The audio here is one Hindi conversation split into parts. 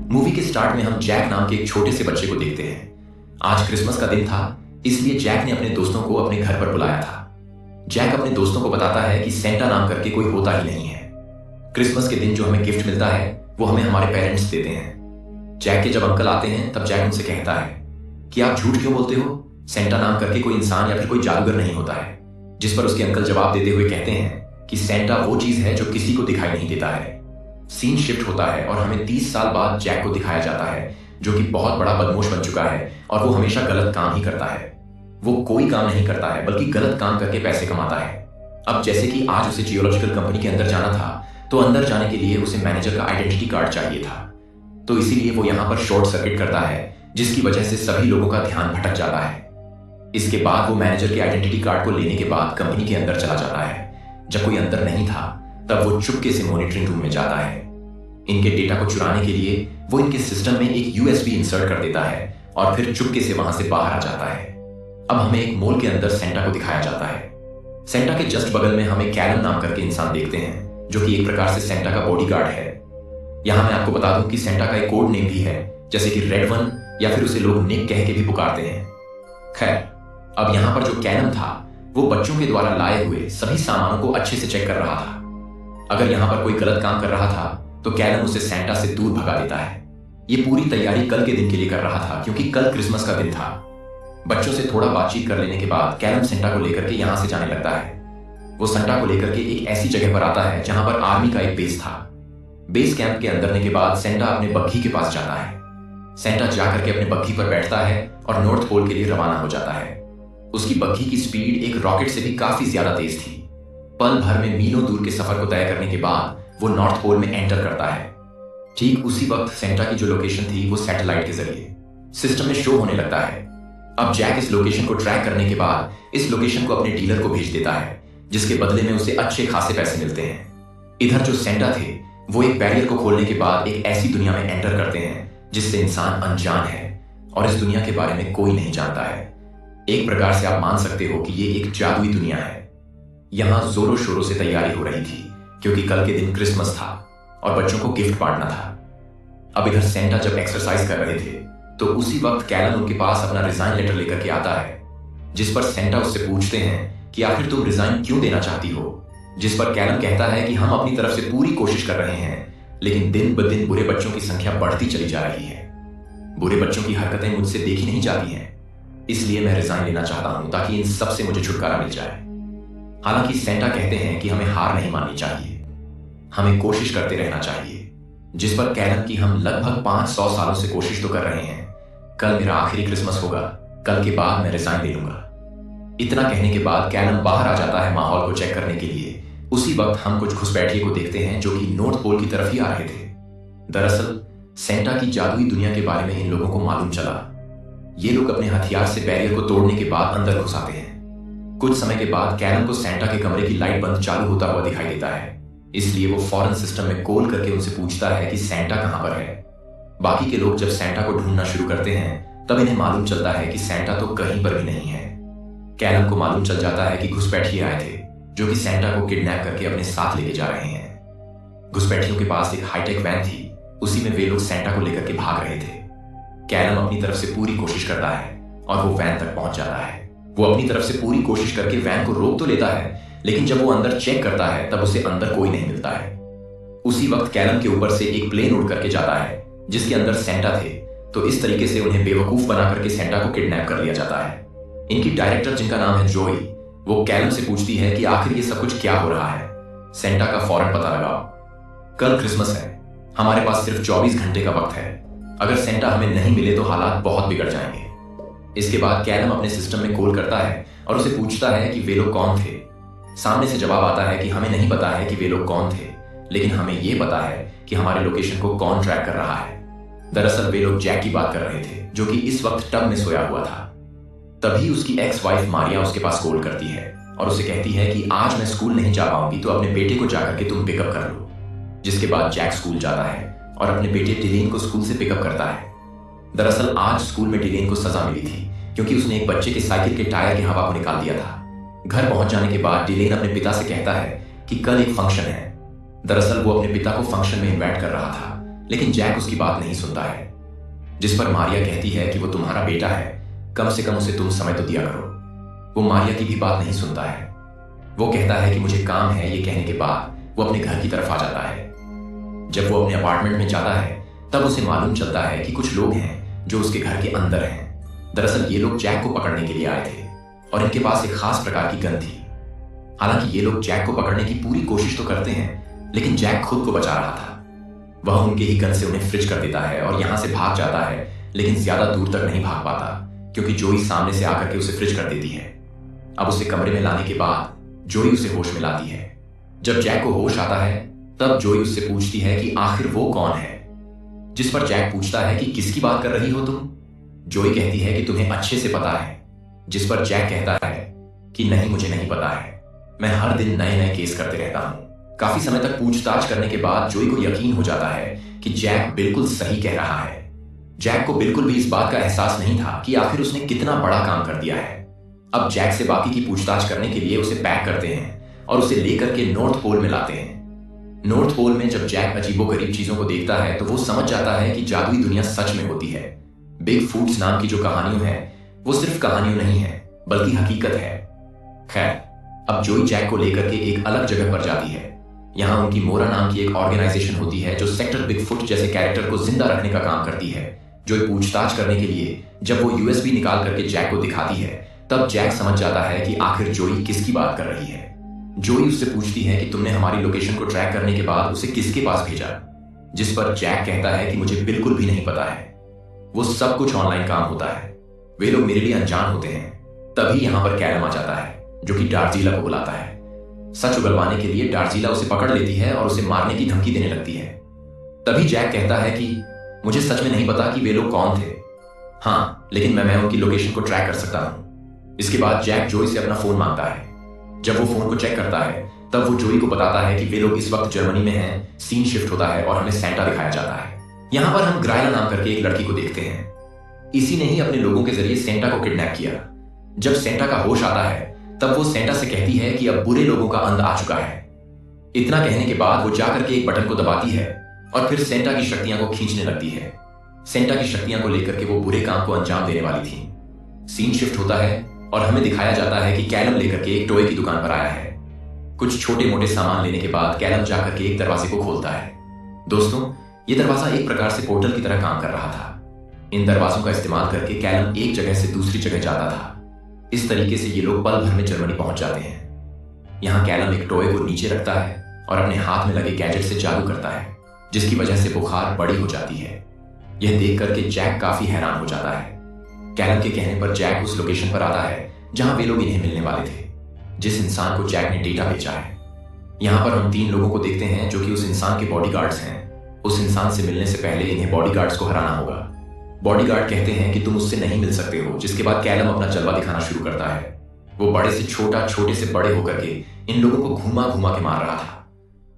मूवी के स्टार्ट में हम जैक नाम के एक छोटे से बच्चे को देखते हैं। आज क्रिसमस का दिन था, इसलिए जैक ने अपने दोस्तों को अपने घर पर बुलाया था। जैक अपने दोस्तों को बताता है कि सेंटा नाम करके कोई होता ही नहीं है। क्रिसमस के दिन जो हमें गिफ्ट मिलता है वो हमें हमारे पेरेंट्स देते हैं। जैक के जब अंकल आते हैं तब जैक उनसे कहता है कि आप झूठ क्यों बोलते हो, सेंटा नाम करके कोई इंसान या फिर कोई जादूगर नहीं होता है। जिस पर उसके अंकल जवाब देते हुए कहते हैं कि सेंटा वो चीज है जो किसी को दिखाई नहीं देता है। सीन शिफ्ट होता है और हमें 30 साल बाद जैक को दिखाया जाता है जो कि बहुत बड़ा बदमाश बन चुका है और वो हमेशा गलत काम ही करता है। वो कोई काम नहीं करता है बल्कि गलत काम करके पैसे कमाता है। अब जैसे कि आज उसे जियोलॉजिकल कंपनी के अंदर जाना था तो अंदर जाने के लिए उसे मैनेजर का आइडेंटिटी कार्ड चाहिए था, तो इसीलिए वो यहाँ पर शॉर्ट सर्किट करता है जिसकी वजह से सभी लोगों का ध्यान भटक जाता है। इसके बाद वो मैनेजर के आइडेंटिटी कार्ड को लेने के बाद कंपनी के अंदर चला जाता है। जब कोई अंदर नहीं था तब वो चुपके से मॉनिटरिंग रूम में जाता है। इनके डेटा को चुराने के लिए वो इनके सिस्टम में एक यूएसबी इंसर्ट कर देता है और फिर चुपके से वहां से बाहर आ जाता है। अब हमें एक मॉल के अंदर सेंटा को दिखाया जाता है। सेंटा के जस्ट बगल में हमें कैलम नाम करके इंसान देखते हैं जो कि एक प्रकार से सेंटा का बॉडीगार्ड है। यहां मैं आपको बता दूं कि सेंटा का एक कोड नेम भी है, जैसे कि रेड वन या फिर उसे लोग निक कह के भी पुकारते हैं। खैर, अब यहां पर जो कैलम था वो बच्चों के द्वारा लाए हुए सभी सामानों को अच्छे से चेक कर रहा था। अगर यहां पर कोई गलत काम कर रहा था तो कैलम उसे सेंटा से दूर भगा देता है। ये पूरी तैयारी कल के दिन के लिए कर रहा था क्योंकि कल क्रिसमस का दिन था। बच्चों से थोड़ा बातचीत कर लेने के बाद कैलम सेंटा को लेकर के यहां से जाने लगता है। वो सेंटा को लेकर के एक ऐसी जगह पर आता है जहां पर आर्मी का एक बेस था। बेस कैंप के अंदर के बाद सेंटा अपने बग्घी के पास जाता है। सेंटा जाकर के अपने बग्घी पर बैठता है और नॉर्थ पोल के लिए रवाना हो जाता है। उसकी बग्घी की स्पीड एक रॉकेट से भी काफी ज्यादा तेज थी। पल भर में मीलों दूर के सफर को तय करने के बाद वो नॉर्थ पोल में एंटर करता है। ठीक उसी वक्त सेंटा की जो लोकेशन थी वो सैटेलाइट के जरिए सिस्टम में शो होने लगता है। अब जैक इस लोकेशन को ट्रैक करने के बाद इस लोकेशन को अपने डीलर को भेज देता है, जिसके बदले में उसे अच्छे खासे पैसे मिलते हैं। इधर जो सेंटा थे वो एक बैरियर को खोलने के बाद एक ऐसी दुनिया में एंटर करते हैं जिससे इंसान अनजान है और इस दुनिया के बारे में कोई नहीं जानता है। एक प्रकार से आप मान सकते हो कि ये एक जादुई दुनिया है। यहां जोरों शोरों से तैयारी हो रही थी क्योंकि कल के दिन क्रिसमस था और बच्चों को गिफ्ट बांटना था। अब इधर सेंटा जब एक्सरसाइज कर रहे थे तो उसी वक्त कैलन उनके पास अपना रिजाइन लेटर लेकर के आता है, जिस पर सेंटा उससे पूछते हैं कि आखिर तुम रिजाइन क्यों देना चाहती हो। जिस पर कैलन कहता है कि हम अपनी तरफ से पूरी कोशिश कर रहे हैं, लेकिन दिन ब दिन बुरे बच्चों की संख्या बढ़ती चली जा रही है। बुरे बच्चों की हरकतें मुझसे देखी नहीं जाती हैं, इसलिए मैं रिजाइन लेना चाहता हूं ताकि इन सब से मुझे छुटकारा मिल जाए। हालांकि सेंटा कहते हैं कि हमें हार नहीं माननी चाहिए, हमें कोशिश करते रहना चाहिए। जिस पर कैलन की हम लगभग 500 सालों से कोशिश तो कर रहे हैं, कल मेरा आखिरी क्रिसमस होगा, कल के बाद मैं रिजाइन ले लूंगा। इतना कहने के बाद कैलन बाहर आ जाता है माहौल को चेक करने के लिए। उसी वक्त हम कुछ घुसपैठिए को देखते हैं जो कि नॉर्थ पोल की तरफ ही आ रहे थे। दरअसल सेंटा की जादुई दुनिया के बारे में इन लोगों को मालूम चला। ये लोग अपने हथियार से बैरियर को तोड़ने के बाद अंदर घुस आते हैं। कुछ समय के बाद कैलन को सेंटा के कमरे की लाइट बंद चालू होता हुआ दिखाई देता है, इसलिए वो फौरन सिस्टम में कॉल करके उनसे पूछता है कि सेंटा कहां पर है। बाकी के लोग जब सेंटा को ढूंढना शुरू करते हैं तब इन्हें मालूम चलता है कि सेंटा तो कहीं पर भी नहीं है। कैलन को मालूम चल जाता है कि घुसपैठिए आए थे जो कि सेंटा को किडनैप करके अपने साथ लेके जा रहे हैं। घुसपैठियों के पास एक हाईटेक वैन थी, उसी में वे लोग सेंटा को लेकर के भाग रहे थे। कैलन अपनी तरफ से पूरी कोशिश करता है और वो वैन तक पहुंच जाता है। वो अपनी तरफ से पूरी कोशिश करके वैन को रोक तो लेता है, लेकिन जब वो अंदर चेक करता है तब उसे अंदर कोई नहीं मिलता है। उसी वक्त कैलन के ऊपर से एक प्लेन उड़ करके जाता है जिसके अंदर सेंटा थे, तो इस तरीके से उन्हें बेवकूफ बना करके सेंटा को किडनैप कर लिया जाता है। इनकी डायरेक्टर, जिनका नाम है जोई, वो कैलन से पूछती है कि आखिर ये सब कुछ क्या हो रहा है। सेंटा का फौरन पता लगाओ, कल क्रिसमस है, हमारे पास सिर्फ 24 घंटे का वक्त है। अगर सेंटा हमें नहीं मिले तो हालात बहुत बिगड़ जाएंगे। इसके बाद कैलन अपने सिस्टम में कॉल करता है और उसे पूछता है कि वे लोग कौन थे। सामने से जवाब आता है कि हमें नहीं पता है कि वे लोग कौन थे, लेकिन हमें यह पता है कि हमारे लोकेशन को कौन ट्रैक कर रहा है। दरअसल वे लोग जैक की बात कर रहे थे जो कि इस वक्त टब में सोया हुआ था। तभी उसकी एक्स वाइफ मारिया उसके पास कॉल करती है और उसे कहती है कि आज मैं स्कूल नहीं जा पाऊंगी तो अपने बेटे को जाकर के तुम पिकअप कर लो। जिसके बाद जैक स्कूल जाता है और अपने बेटे डिलेन को स्कूल से पिकअप करता है। दरअसल आज स्कूल में डिलेन को सजा मिली थी क्योंकि उसने एक बच्चे के साइकिल के टायर की हवा को निकाल दिया था। घर पहुंच जाने के बाद डिलेन अपने पिता से कहता है कि कल एक फंक्शन है। दरअसल वो अपने पिता को फंक्शन में इन्वाइट कर रहा था लेकिन जैक उसकी बात नहीं सुनता है। जिस पर मारिया कहती है कि वो तुम्हारा बेटा है, कम से कम उसे तुम समय तो दिया करो। वो मारिया की भी बात नहीं सुनता है। वो कहता है कि मुझे काम है, ये कहने के बाद वो अपने घर की तरफ आ जाता है। जब वो अपने अपार्टमेंट में जाता है तब उसे मालूम चलता है कि कुछ लोग हैं जो उसके घर के अंदर हैं। दरअसल ये लोग जैक को पकड़ने के लिए आए थे और इनके पास एक खास प्रकार की गन थी। हालांकि ये लोग जैक को पकड़ने की पूरी कोशिश तो करते हैं, लेकिन जैक खुद को बचा रहा था। वह उनके ही गन से उन्हें फ्रिज कर देता है और यहां से भाग जाता है, लेकिन ज्यादा दूर तक नहीं भाग पाता क्योंकि जोई सामने से आकर के उसे फ्रिज कर देती है। अब उसे कमरे में लाने के बाद जोई उसे होश में लाती है। जब जैक को होश आता है तब जोई उससे पूछती है कि आखिर वो कौन है। जिस पर जैक पूछता है कि किसकी बात कर रही हो तुम। जोई कहती है कि तुम्हें अच्छे से पता है। जिस पर जैक कहता है कि नहीं, मुझे नहीं पता है, मैं हर दिन नए नए केस करते रहता हूं। काफी समय तक पूछताछ करने के बाद जोई को यकीन हो जाता है कि जैक बिल्कुल सही कह रहा है। जैक को बिल्कुल भी इस बात का एहसास नहीं था कि आखिर उसने कितना बड़ा काम कर दिया है। अब जैक से बाकी की पूछताछ करने के लिए उसे पैक करते हैं और उसे लेकर के नॉर्थ पोल में लाते हैं। नॉर्थ पोल में जब जैक अजीबोगरीब चीजों को देखता है तो वो समझ जाता है कि जादुई दुनिया सच में होती है। बिग फूट्स नाम की जो कहानियां हैं वो सिर्फ कहानियां नहीं है बल्कि हकीकत है। खैर, अब जोई जैक को लेकर के एक अलग जगह पर जाती है। यहाँ उनकी मोरा नाम की एक ऑर्गेनाइजेशन होती है जो सेक्टर बिग फुट जैसे कैरेक्टर को जिंदा रखने का काम करती है। जोई पूछताछ करने के लिए जब वो यूएसबी निकाल करके जैक को दिखाती है तब जैक समझ जाता है कि आखिर जोई किसकी बात कर रही है। जोई उससे पूछती है कि तुमने हमारी लोकेशन को ट्रैक करने के बाद उसे किसके पास भेजा। जिस पर जैक कहता है कि मुझे बिल्कुल भी नहीं पता है, वो सब कुछ ऑनलाइन काम होता है, वे लोग मेरे लिए अनजान होते हैं। तभी यहां पर कैलम आ जाता है जो कि डार्जीला को बुलाता है। सच उगलवाने के लिए डार्जीला उसे पकड़ लेती है और उसे मारने की धमकी देने लगती है। तभी जैक कहता है कि मुझे सच में नहीं पता कि वे लोग कौन थे, हाँ, लेकिन मैं उनकी लोकेशन को ट्रैक कर सकता हूं। इसके बाद जैक जोई से अपना फोन मांगता है। जब वो फोन को चेक करता है तब वो जोई को बताता है कि वे लोग इस वक्त जर्मनी में हैं। सीन शिफ्ट होता है और हमें सेंटा दिखाया जाता है। यहां पर हम ग्रायला नाम करके एक लड़की को देखते हैं। इसी ने ही अपने लोगों के जरिए सेंटा को किडनैप किया। जब सेंटा का होश आता है तब वो सेंटा से कहती है कि अब बुरे लोगों का अंत आ चुका है। इतना कहने के बाद वो जाकर के एक बटन को दबाती है और फिर सेंटा की शक्तियां को खींचने लगती है। सेंटा की शक्तियां को लेकर के वो बुरे काम को अंजाम देने वाली थी। सीन शिफ्ट होता है और हमें दिखाया जाता है कि कैलम लेकर के एक टॉय की दुकान पर आया है। कुछ छोटे मोटे सामान लेने के बाद कैलम जाकर के एक दरवाजे को खोलता है। दोस्तों, ये दरवाजा एक प्रकार से पोर्टल की तरह काम कर रहा था। इन दरवाजों का इस्तेमाल करके कैलम एक जगह से दूसरी जगह जाता था। इस तरीके से ये लोग पल भर में जर्मनी पहुंच जाते हैं। यहाँ कैलम एक टॉय को नीचे रखता है और अपने हाथ में लगे गैजेट से जादू करता है, जिसकी वजह से बुखार बड़ी हो जाती है। यह देख करके जैक काफी हैरान हो जाता है। कैलम के कहने पर जैक उस लोकेशन पर आता है जहां वे लोग इन्हें मिलने वाले थे, जिस इंसान को जैक ने डेटा भेजा है। यहां पर हम 3 लोगों को देखते हैं जो कि उस इंसान के बॉडीगार्ड्स हैं। उस इंसान से मिलने से पहले इन्हें बॉडीगार्ड्स को हराना होगा। बॉडीगार्ड कहते हैं कि तुम उससे नहीं मिल सकते हो, जिसके बाद कैलम अपना जलवा दिखाना शुरू करता है। वो बड़े से छोटा, छोटे से बड़े होकर के इन लोगों को घुमा घुमा के मार रहा था।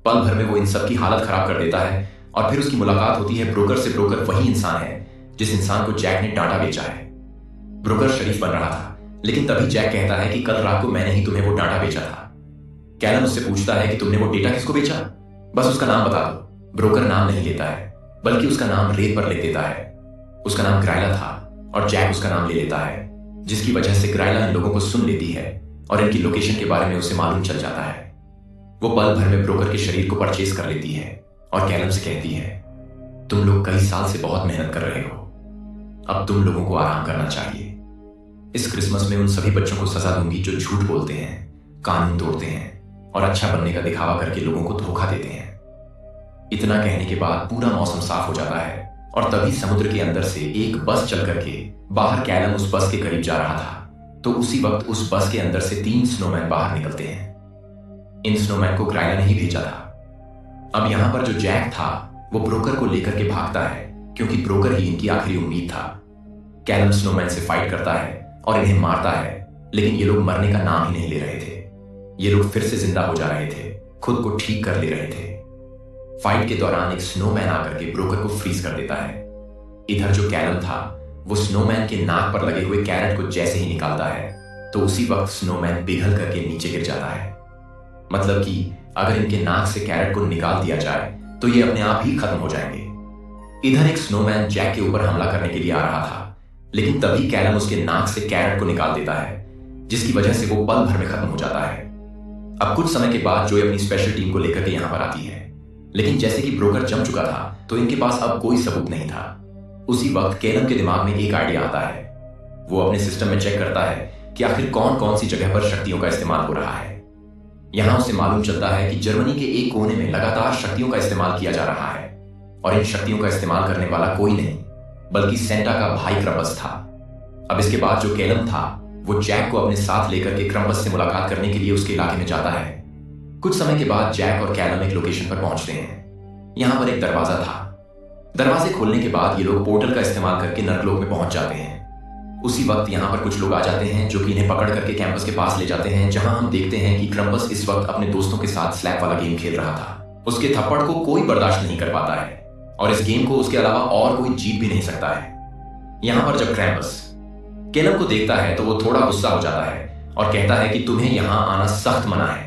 पल भर में वो इन सबकी हालत खराब कर देता है और फिर उसकी मुलाकात होती है ब्रोकर से। ब्रोकर वही इंसान है जिस इंसान को जैक ने डाटा बेचा है। ब्रोकर शरीफ बन रहा था, लेकिन तभी जैक कहता है कि कल रात को मैंने ही तुम्हें वो डाटा बेचा था। कैलम उससे पूछता है कि तुमने वो डेटा किसको बेचा, बस उसका नाम बता दो। ब्रोकर नाम नहीं लेता है, बल्कि उसका नाम रेत पर लिख देता है। उसका नाम ग्रायला था और जैक उसका नाम ले लेता है, जिसकी वजह से ग्रायला इन लोगों को सुन लेती है और इनकी लोकेशन के बारे में उसे मालूम चल जाता है। वो पल भर में ब्रोकर के शरीर को परचेज कर लेती है और कैलम से कहती है, तुम लोग कई साल से बहुत मेहनत कर रहे हो, अब तुम लोगों को आराम करना चाहिए। इस क्रिसमस में उन सभी बच्चों को सजा दूंगी जो झूठ बोलते हैं, कानून तोड़ते हैं और अच्छा बनने का दिखावा करके लोगों को धोखा देते हैं। इतना कहने के बाद पूरा मौसम साफ हो जाता है और तभी समुद्र के अंदर से एक बस चल करके बाहर कैलम उस बस के करीब जा रहा था। तो उसी वक्त उस बस के अंदर से 3 स्नोमैन बाहर निकलते हैं। इन स्नोमैन को ग्रायला ने ही भेजा था। अब यहां पर जो जैक था वो ब्रोकर को लेकर के भागता है, क्योंकि ब्रोकर ही इनकी आखिरी उम्मीद था। कैलम स्नोमैन से फाइट करता है और इन्हें मारता है, लेकिन ये लोग मरने का नाम ही नहीं ले रहे थे। ये लोग फिर से जिंदा हो जा रहे थे, खुद को ठीक कर ले रहे थे। फाइट के दौरान एक स्नोमैन आकर के ब्रोकर को फ्रीज कर देता है। इधर जो कैलम था वो स्नोमैन के नाक पर लगे हुए कैरेट को जैसे ही निकालता है तो उसी वक्त स्नोमैन पिघल करके नीचे गिर जाता है। मतलब कि अगर इनके नाक से कैरेट को निकाल दिया जाए तो ये अपने आप ही खत्म हो जाएंगे। इधर एक स्नोमैन जैक के ऊपर हमला करने के लिए आ रहा था, लेकिन तभी कैलम उसके नाक से कैरेट को निकाल देता है, जिसकी वजह से वो पल भर में खत्म हो जाता है। अब कुछ समय के बाद जोय अपनी स्पेशल टीम को लेकर के यहाँ पर आती है, लेकिन जैसे कि ब्रोकर जम चुका था तो इनके पास अब कोई सबूत नहीं था। उसी वक्त कैलम के दिमाग में एक आइडिया आता है। वो अपने सिस्टम में चेक करता है कि आखिर कौन कौन सी जगह पर शक्तियों का इस्तेमाल हो रहा है। यहां उसे मालूम चलता है कि जर्मनी के एक कोने में लगातार शक्तियों का इस्तेमाल किया जा रहा है, और इन शक्तियों का इस्तेमाल करने वाला कोई नहीं बल्कि सेंटा का भाई क्रम्पस था। अब इसके बाद जो कैलम था वो जैक को अपने साथ लेकर के क्रम्पस से मुलाकात करने के लिए उसके इलाके में जाता है। कुछ समय के बाद जैक और कैलम एक लोकेशन पर पहुंचते हैं। यहां पर एक दरवाजा था। दरवाजे खोलने के बाद ये लोग पोर्टल का इस्तेमाल करके नर्कलोक में पहुंच जाते हैं। उसी वक्त यहाँ पर कुछ लोग आ जाते हैं जो कि इन्हें पकड़ करके कैंपस के पास ले जाते हैं, जहां हम देखते हैं कि क्रम्पस इस वक्त अपने दोस्तों के साथ स्लैप वाला गेम खेल रहा था। उसके थप्पड़ को कोई बर्दाश्त नहीं कर पाता है और इस गेम को उसके अलावा और कोई जीत भी नहीं सकता है। यहाँ पर जब क्रम्पस कैलम को देखता है तो वो थोड़ा गुस्सा हो जाता है और कहता है कि तुम्हें यहाँ आना सख्त मना है,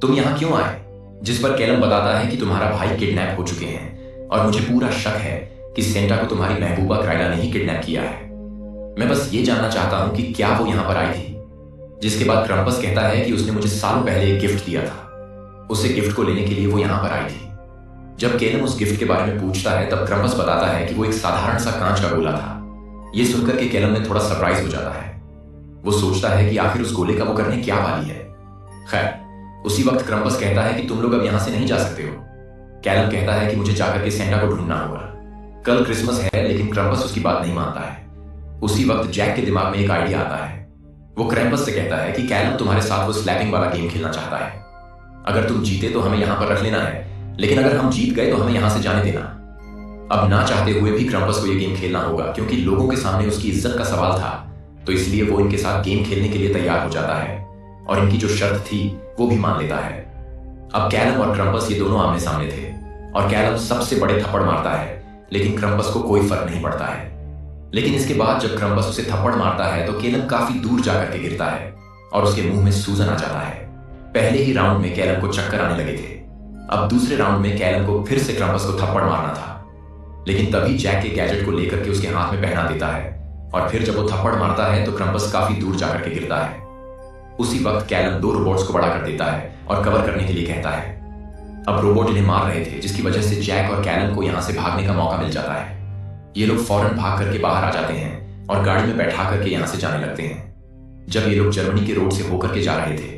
तुम यहाँ क्यों आए? जिस पर कैलम बताता है कि तुम्हारा भाई किडनैप हो चुके हैं और मुझे पूरा शक है कि सेंटा को तुम्हारी महबूबा क्राइला ने ही किडनैप किया है। मैं बस ये जानना चाहता हूं कि क्या वो यहां पर आई थी। जिसके बाद क्रम्पस कहता है कि उसने मुझे सालों पहले एक गिफ्ट दिया था, उसे गिफ्ट को लेने के लिए वो यहां पर आई थी। जब कैलम उस गिफ्ट के बारे में पूछता है तब क्रम्पस बताता है कि वो एक साधारण सा कांच का गोला था। ये सुनकर के कैलम में थोड़ा सरप्राइज हो जाता है। वो सोचता है कि आखिर उस गोले का वो करने क्या वाली है। खैर, उसी वक्त क्रम्पस कहता है कि तुम लोग अब यहां से नहीं जा सकते हो। कैलम कहता है कि मुझे जाकर के सेंटा को ढूंढना होगा, कल क्रिसमस है, लेकिन क्रम्पस उसकी बात नहीं मानता है। उसी वक्त जैक के दिमाग में एक आइडिया आता है। वो क्रम्पस से कहता है कि कैलम तुम्हारे साथ वो स्लैपिंग वाला गेम खेलना चाहता है। अगर तुम जीते तो हमें यहां पर रख लेना है, लेकिन अगर हम जीत गए तो हमें यहां से जाने देना। अब ना चाहते हुए भी क्रम्पस को ये गेम खेलना होगा, क्योंकि लोगों के सामने उसकी इज्जत का सवाल था, तो इसलिए वो इनके साथ गेम खेलने के लिए तैयार हो जाता है और इनकी जो शर्त थी वो भी मान लेता है। अब कैलम और क्रम्पस ये दोनों आमने सामने थे और कैलम सबसे बड़े थप्पड़ मारता है, लेकिन क्रम्पस को कोई फर्क नहीं पड़ता है। लेकिन इसके बाद जब क्रम्पस उसे थप्पड़ मारता है तो कैलम काफी दूर जाकर के गिरता है और उसके मुंह में सूजन आ जाता है। पहले ही राउंड में कैलम को चक्कर आने लगे थे। अब दूसरे राउंड में कैलम को फिर से क्रम्पस को थप्पड़ मारना था, लेकिन तभी जैक के गैजेट को लेकर के उसके हाथ में पहना देता है और फिर जब वो थप्पड़ मारता है तो क्रम्पस काफी दूर जाकर के गिरता है। उसी वक्त कैलम 2 रोबोट्स को बड़ा कर देता है और कवर करने के लिए कहता है। अब रोबोट इन्हें मार रहे थे, जिसकी वजह से जैक और कैलम को यहां से भागने का मौका मिल जाता है। ये लोग फौरन भाग करके बाहर आ जाते हैं और गाड़ी में बैठा करके यहां से जाने लगते हैं। जब ये लोग जर्मनी के रोड से होकर के जा रहे थे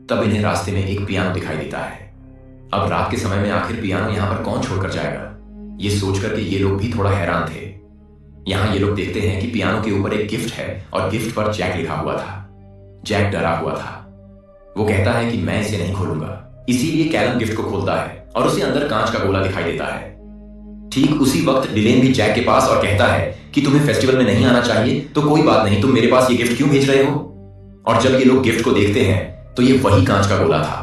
तब इन्हें रास्ते में एक पियानो दिखाई देता है। अब रात के समय में आखिर पियानो यहां पर कौन छोड़कर जाएगा, ये सोच करके ये लोग भी थोड़ा हैरान थे। यहां ये लोग देखते हैं कि पियानो के ऊपर एक गिफ्ट है और गिफ्ट पर जैक लिखा हुआ था। जैक डरा हुआ था। वो कहता है कि मैं इसे नहीं खोलूंगा, इसीलिए कैलम गिफ्ट को खोलता है और उसे अंदर कांच का गोला दिखाई देता है। ठीक उसी वक्त डिलेन भी जैक के पास और कहता है कि तुम्हें फेस्टिवल में नहीं आना चाहिए, तो कोई बात नहीं, तुम मेरे पास ये गिफ्ट क्यों भेज रहे हो? और जब ये लोग गिफ्ट को देखते हैं तो ये वही कांच का गोला था।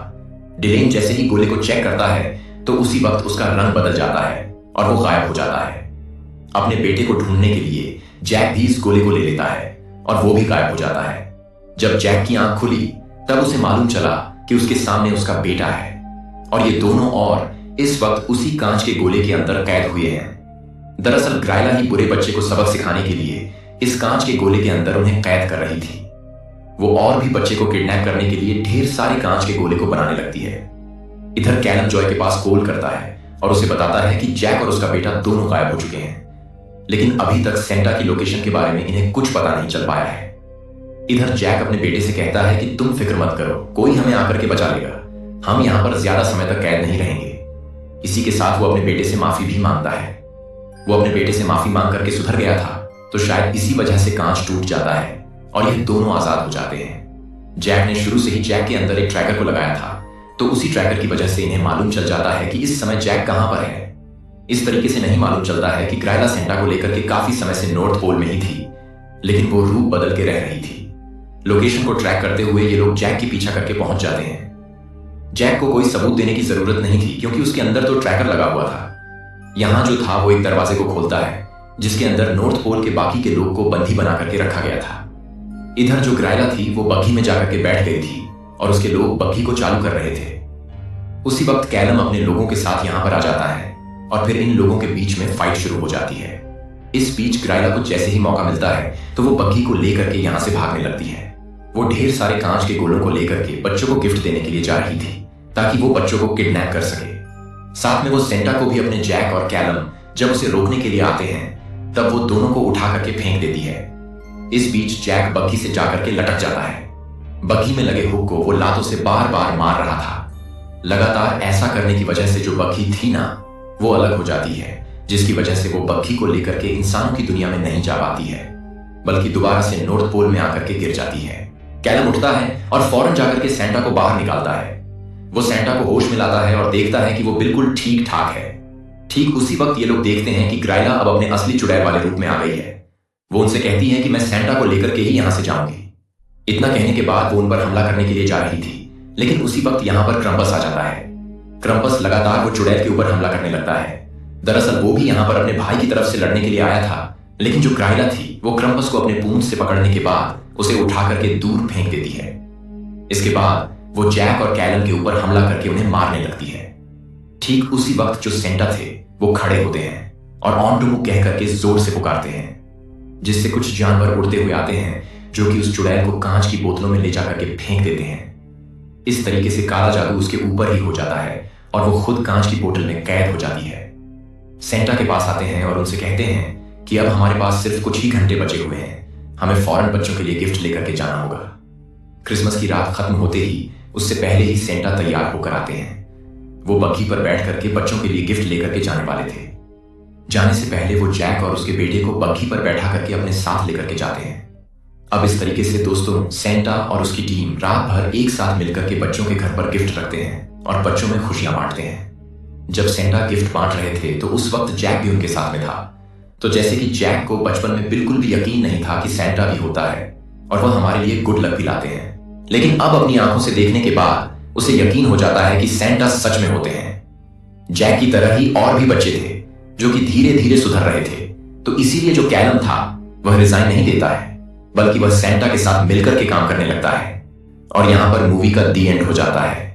डिलेन जैसे ही गोले को चेक करता है तो उसी वक्त उसका रंग बदल जाता है और वो गायब हो जाता है। अपने बेटे को ढूंढने के लिए जैक भी इस गोले को ले लेता है और वो भी गायब हो जाता है। जब जैक की आंख खुली तब उसे मालूम चला कि उसके सामने उसका बेटा है और ये दोनों और इस वक्त उसी कांच के गोले के अंदर कैद हुए हैं। दरअसल ग्राइला ही बुरे बच्चे को सबक सिखाने के लिए इस कांच के गोले के अंदर उन्हें कैद कर रही थी। वो और भी बच्चे को किडनैप करने के लिए ढेर सारे कांच के गोले को बनाने लगती है। इधर कैलम जॉय के पास कॉल करता है और उसे बताता है कि जैक और उसका बेटा दोनों गायब हो चुके हैं, लेकिन अभी तक सेंटा की लोकेशन के बारे में इन्हें कुछ पता नहीं चल पाया है। इधर जैक अपने बेटे से कहता है कि तुम फिक्र मत करो, कोई हमें आकर के बचा लेगा, हम यहां पर ज्यादा समय तक कैद नहीं रहेंगे। इसी के साथ वो अपने बेटे से माफी भी मांगता है। वो अपने बेटे से माफी मांग करके सुधर गया था, तो शायद इसी वजह से कांच टूट जाता है और ये दोनों आजाद हो जाते हैं। जैक ने शुरू से ही जैक के अंदर एक ट्रैकर को लगाया था, तो उसी ट्रैकर की वजह से इन्हें मालूम चल जाता है कि इस समय जैक कहां पर है। इस तरीके से नहीं मालूम चलता है कि ग्राइला सेंटा को लेकर के काफी समय से नॉर्थ पोल में ही थी, लेकिन वो रूप बदल के रह रही थी। लोकेशन को ट्रैक करते हुए ये लोग जैक के पीछा करके पहुंच जाते हैं। जैक को कोई सबूत देने की जरूरत नहीं थी, क्योंकि उसके अंदर तो ट्रैकर लगा हुआ था। यहां जो था वो एक दरवाजे को खोलता है, जिसके अंदर नॉर्थ पोल के बाकी के लोग को बंदी बना करके रखा गया था। इधर जो ग्राइला थी वो बग्घी में जाकर के बैठ गई थी और उसके लोग बग्घी को चालू कर रहे थे। उसी वक्त कैलम अपने लोगों के साथ यहां पर आ जाता है और फिर इन लोगों के बीच में फाइट शुरू हो जाती है। इस बीच ग्राइला को जैसे ही मौका मिलता है तो वो बग्घी को लेकर के यहाँ से भागने लगती है। वो ढेर सारे कांच के गोलों को लेकर के बच्चों को गिफ्ट देने के लिए जा रही थी ताकि वो बच्चों को किडनैप कर सके। साथ में वो सेंटा को भी अपने जैक और कैलम जब उसे रोकने के लिए आते हैं तब वो दोनों को उठा करके फेंक देती है। इस बीच जैक बग्घी से जाकर के लटक जाता है। बग्घी में लगे हुक को वो लातों से बार बार मार रहा था। लगातार ऐसा करने की वजह से जो बग्घी थी ना, वो अलग हो जाती है, जिसकी वजह से वो बग्घी को लेकर के इंसानों की दुनिया में नहीं जा पाती है, बल्कि दोबारा से नॉर्थ पोल में आकर के गिर जाती है। कैलम उठता है और फौरन जाकर के सेंटा को बाहर निकालता है। वो सेंटा को होश में लाता है और देखता है कि वो बिल्कुल ठीक ठाक है। ठीक उसी वक्त ये लोग देखते हैं कि ग्राइला अब अपने असली चुड़ैल वाले रूप में आ गई है। वो उनसे कहती है कि मैं सेंटा को लेकर के ही यहां से जाऊंगी। इतना कहने के बाद वो उन पर हमला करने के लिए जा रही थी, लेकिन उसी वक्त यहां पर क्रम्पस आ जाता है। क्रम्पस लगातार वो चुड़ैल के ऊपर हमला करने लगता है। दरअसल वो भी यहां पर अपने भाई की तरफ से लड़ने के लिए आया था, लेकिन जो ग्राइला थी वो क्रम्पस को अपने पूंछ से पकड़ने के बाद उसे उठा करके दूर फेंक देती है। इसके बाद वो जैक और कैलन के ऊपर हमला करके उन्हें मारने लगती है। ठीक उसी वक्त जो सेंटा थे वो खड़े होते हैं और ऑन टू मूव कह करके जोर से पुकारते हैं, जिससे कुछ जानवर उड़ते हुए आते हैं जो कि उस चुड़ैल को कांच की बोतलों में ले जाकर के फेंक देते हैं। इस तरीके से काला जादू उसके ऊपर ही हो जाता है और वो खुद कांच की बोतल में कैद हो जाती है। सेंटा के पास आते हैं और उनसे कहते हैं कि अब हमारे पास सिर्फ कुछ ही घंटे बचे हुए हैं, हमें फौरन बच्चों के लिए गिफ्ट लेकर के जाना होगा। क्रिसमस की रात खत्म होते ही उससे पहले ही सेंटा तैयार होकर आते हैं। वो बग्घी पर बैठ करके बच्चों के लिए गिफ्ट लेकर के जाने वाले थे। जाने से पहले वो जैक और उसके बेटे को बग्घी पर बैठा करके अपने साथ लेकर के जाते हैं। अब इस तरीके से दोस्तों, सेंटा और उसकी टीम रात भर एक साथ मिलकर के बच्चों के घर पर गिफ्ट रखते हैं और बच्चों में खुशियां बांटते हैं। जब सेंटा गिफ्ट बांट रहे थे तो उस वक्त जैक भी उनके साथ में था। तो जैसे कि जैक को बचपन में बिल्कुल भी यकीन नहीं था कि सेंटा भी होता है और वह हमारे लिए गुड लक भी लाते हैं, लेकिन अब अपनी आंखों से देखने के बाद उसे यकीन हो जाता है कि सेंटा सच में होते हैं। जैक की तरह ही और भी बच्चे थे जो कि धीरे धीरे सुधर रहे थे, तो इसीलिए जो कैलम था वह रिजाइन नहीं देता है, बल्कि वह सेंटा के साथ मिलकर के काम करने लगता है। और यहां पर मूवी का दी एंड हो जाता है।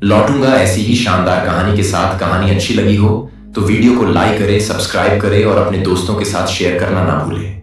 लौटूंगा ऐसी ही शानदार कहानी के साथ। कहानी अच्छी लगी हो तो वीडियो को लाइक करें, सब्सक्राइब करें और अपने दोस्तों के साथ शेयर करना ना भूलें।